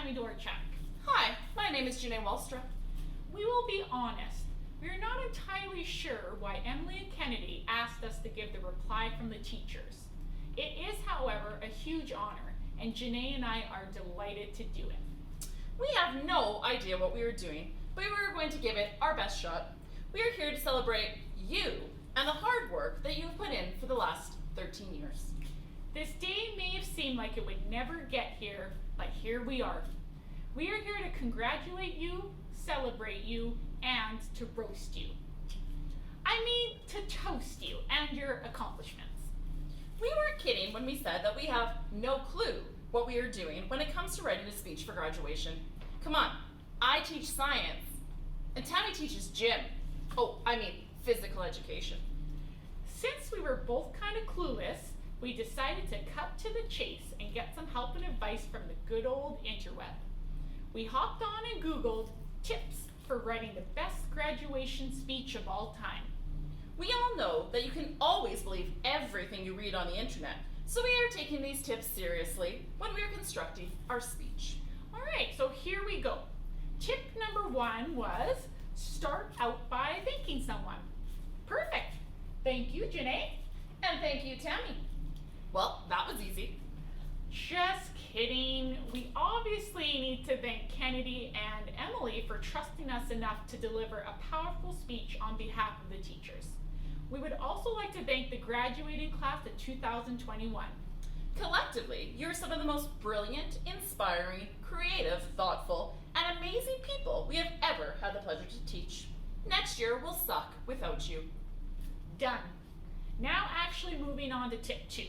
Tammy Dorchak. Hi, my name is Janay Walstra. We will be honest. We are not entirely sure why Emily and Kennedy asked us to give the reply from the teachers. It is, however, a huge honor, and Janay and I are delighted to do it. We have no idea what we are doing, but we are going to give it our best shot. We are here to celebrate you and the hard work that you have put in for the last 13 years. This day may have seemed like it would never get here, but here we are. We are here to congratulate you, celebrate you, and to roast you. I mean, to toast you and your accomplishments. We weren't kidding when we said that we have no clue what we are doing when it comes to writing a speech for graduation. Come on, I teach science, and Tammy teaches gym. Oh, I mean physical education. Since we were both kind of clueless, we decided to cut to the chase and get some help and advice from the good old interweb. We hopped on and Googled tips for writing the best graduation speech of all time. We all know that you can always believe everything you read on the internet, so we are taking these tips seriously when we are constructing our speech. All right, so here we go. Tip number 1 was start out by thanking someone. Perfect. Thank you, Janay. And thank you, Tammy. Well, that was easy. Just kidding. We obviously need to thank Kennedy and Emily for trusting us enough to deliver a powerful speech on behalf of the teachers. We would also like to thank the graduating class of 2021. Collectively, you're some of the most brilliant, inspiring, creative, thoughtful, and amazing people we have ever had the pleasure to teach. Next year will suck without you. Done. Now actually moving on to tip 2.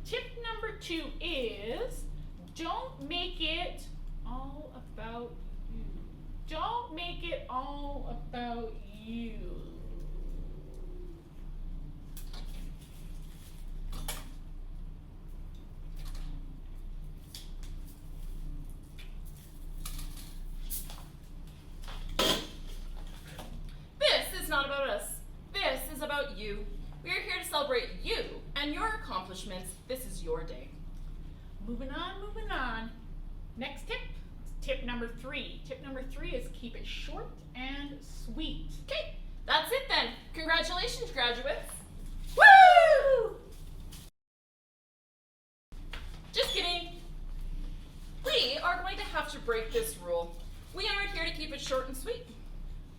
Tip number 2 is don't make it all about you. Don't make it all about you. This is not about us. This is about you. We are here to celebrate you and your accomplishments. This is your day. Moving on. Next tip, tip number 3. Tip number 3 is keep it short and sweet. Okay, that's it then. Congratulations, graduates. Woo! Just kidding. We are going to have to break this rule. We aren't here to keep it short and sweet.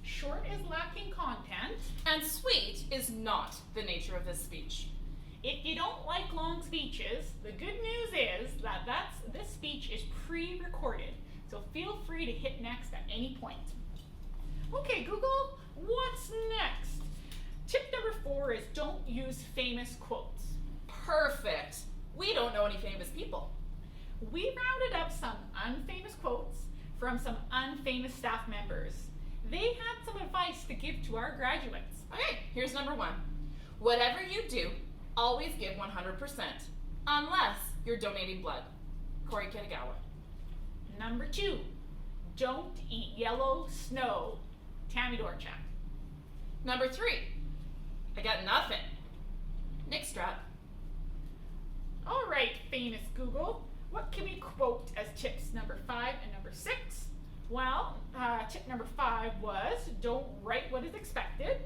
Short is lacking content. And sweet is not the nature of this speech. If you don't like long speeches, the good news is that this speech is pre-recorded, so feel free to hit next at any point. Okay, Google, what's next? Tip number 4 is don't use famous quotes. Perfect. We don't know any famous people. We rounded up some unfamous quotes from some unfamous staff members. They had some advice to give to our graduates. Okay, here's number 1. Whatever you do, always give 100%, unless you're donating blood. Gala. Number 2, don't eat yellow snow. Tammy Dorchak. Number 3, I got nothing. Nick Strat. All right, famous Google, what can we quote as tips number 5 and number 6? Well, tip number 5 was don't write what is expected.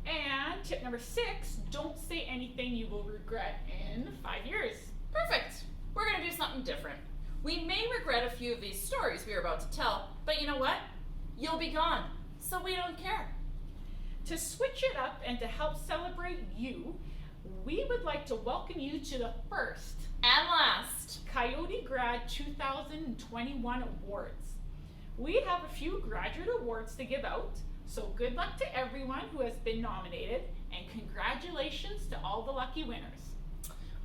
And tip number 6, don't say anything you will regret in 5 years. Perfect. We're going to do something different. We may regret a few of these stories we are about to tell, but you know what? You'll be gone, so we don't care. To switch it up and to help celebrate you, we would like to welcome you to the first and last Coyote Grad 2021 awards. We have a few graduate awards to give out, so good luck to everyone who has been nominated, and congratulations to all the lucky winners.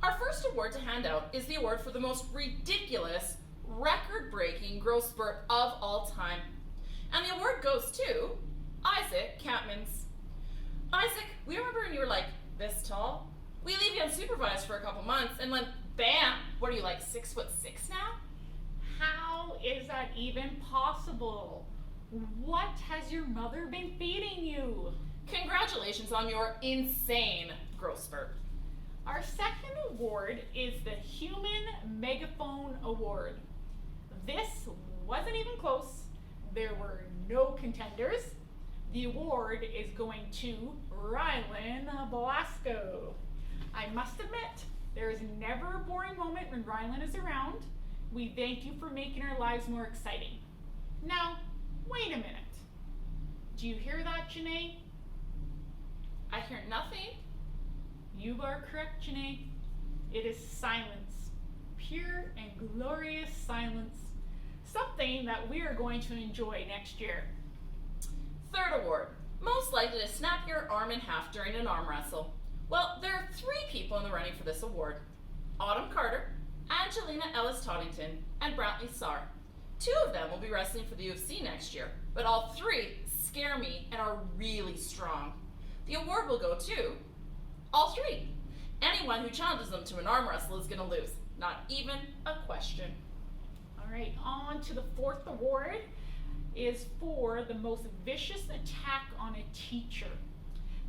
Our first award to hand out is the award for the most ridiculous, record-breaking growth spurt of all time. And the award goes to Isaac Catmans. Isaac, we remember when you were like this tall? We leave you unsupervised for a couple months, and then bam, what are you, like 6'6" now? How is that even possible? What has your mother been feeding you? Congratulations on your insane growth spurt. Our second award is the Human Megaphone Award. This wasn't even close. There were no contenders. The award is going to Rylan Velasco. I must admit, there is never a boring moment when Rylan is around. We thank you for making our lives more exciting. Now, wait a minute. Do you hear that, Janay? I hear nothing. You are correct, Janay. It is silence. Pure and glorious silence. Something that we are going to enjoy next year. Third award, most likely to snap your arm in half during an arm wrestle. Well, there are 3 people in the running for this award. Autumn Carter, Angelina Ellis-Toddington, and Brantley Sarr. 2 of them will be wrestling for the UFC next year, but all 3 scare me and are really strong. The award will go to all 3. Anyone who challenges them to an arm wrestle is going to lose. Not even a question. All right, on to the 4th award is for the most vicious attack on a teacher.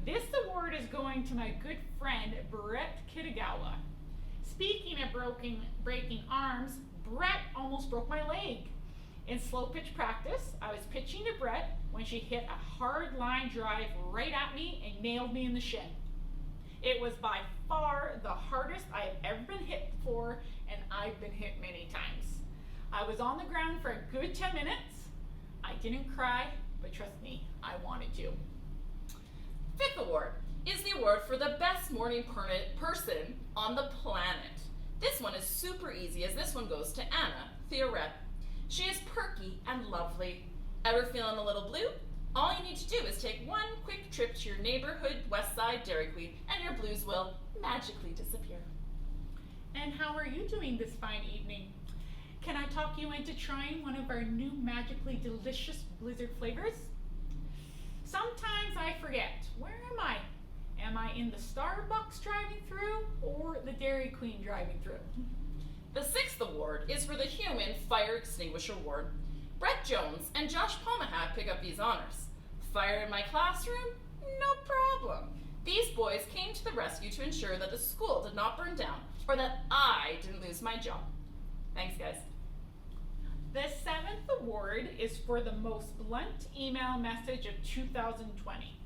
This award is going to my good friend, Brett Kitagawa. Speaking of breaking arms, Brett almost broke my leg. In slow pitch practice, I was pitching to Brett when she hit a hard line drive right at me and nailed me in the shin. It was by far the hardest I have ever been hit before, and I've been hit many times. I was on the ground for a good 10 minutes. I didn't cry, but trust me, I wanted to. 5th award is the award for the best morning person on the planet. This one is super easy, as this one goes to Anna, Theoret. She is perky and lovely. Ever feeling a little blue? All you need to do is take one quick trip to your neighborhood West Side Dairy Queen and your blues will magically disappear. And how are you doing this fine evening? Can I talk you into trying one of our new magically delicious blizzard flavors? Sometimes I forget. Where am I? Am I in the Starbucks driving through or the Dairy Queen driving through? The 6th award is for the Human Fire Extinguisher Award. Brett Jones and Josh Pomahat pick up these honors. Fire in my classroom? No problem. These boys came to the rescue to ensure that the school did not burn down or that I didn't lose my job. Thanks, guys. The 7th award is for the most blunt email message of 2020.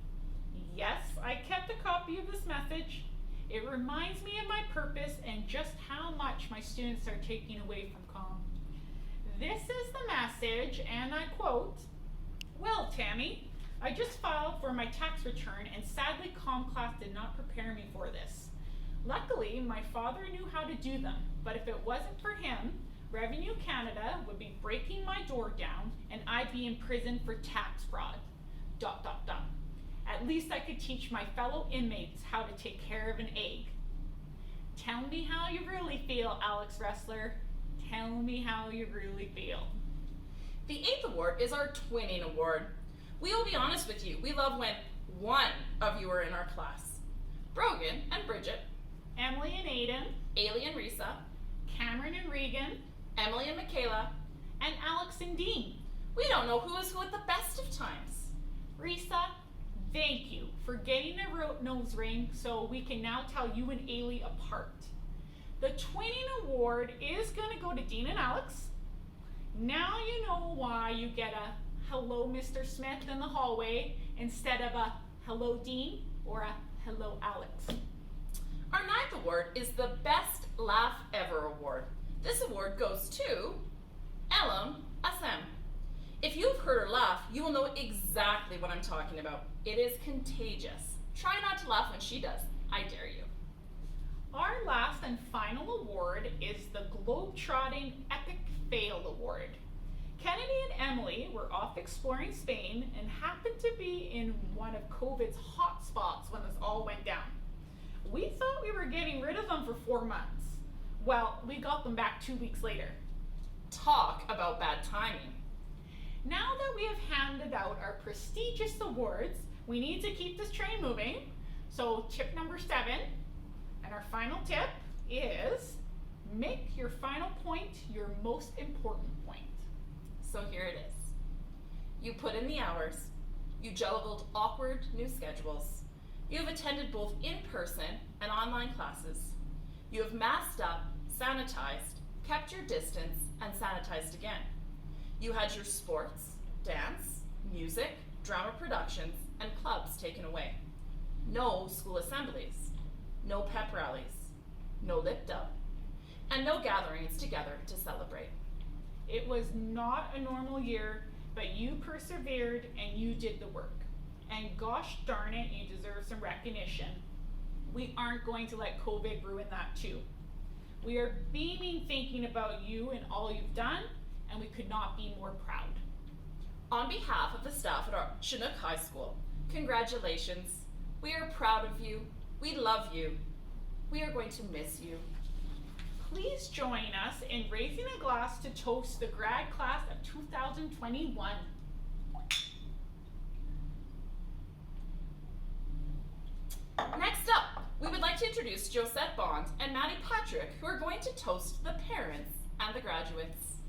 Yes, I kept a copy of this message. It reminds me of my purpose and just how much my students are taking away from COM. This is the message, and I quote, "Well, Tammy, I just filed for my tax return and sadly COM class did not prepare me for this. Luckily, my father knew how to do them, but if it wasn't for him, Revenue Canada would be breaking my door down and I'd be in prison for tax fraud. ... At least I could teach my fellow inmates how to take care of an egg." Tell me how you really feel, Alex Wrestler. Tell me how you really feel. The 8th award is our Twinning Award. We will be honest with you, we love when one of you are in our class. Brogan and Bridget, Emily and Aiden, Ailey and Risa, Cameron and Regan, Emily and Michaela, and Alex and Dean. We don't know who is who at the best of times. Risa, thank you for getting a nose ring so we can now tell you and Ailey apart. The Twinning Award is going to go to Dean and Alex. Now you know why you get a "Hello, Mr. Smith" in the hallway instead of a "Hello, Dean" or a "Hello, Alex." Our 9th award is the Best Laugh Ever Award. This award goes to Elam Assem. If you've heard her laugh, you will know exactly what I'm talking about. It is contagious. Try not to laugh when she does. I dare you. Our last and final award is the Globetrotting Epic Fail Award. Kennedy and Emily were off exploring Spain and happened to be in one of COVID's hot spots when this all went down. We thought we were getting rid of them for 4 months. Well, we got them back 2 weeks later. Talk about bad timing. Now that we have handed out our prestigious awards, we need to keep this train moving. So tip number 7, and our final tip is make your final point your most important point. So here it is. You put in the hours. You juggled awkward new schedules. You have attended both in-person and online classes. You have masked up, sanitized, kept your distance, and sanitized again. You had your sports, dance, music, drama productions, and clubs taken away. No school assemblies, no pep rallies, no lip dub, and no gatherings together to celebrate. It was not a normal year, but you persevered and you did the work. And gosh darn it, you deserve some recognition. We aren't going to let COVID ruin that too. We are beaming thinking about you and all you've done, and we could not be more proud. On behalf of the staff at our Chinook High School, congratulations. We are proud of you. We love you. We are going to miss you. Please join us in raising a glass to toast the grad class of 2021. Next up, we would like to introduce Josette and Maddy, who are going to toast the parents and the graduates.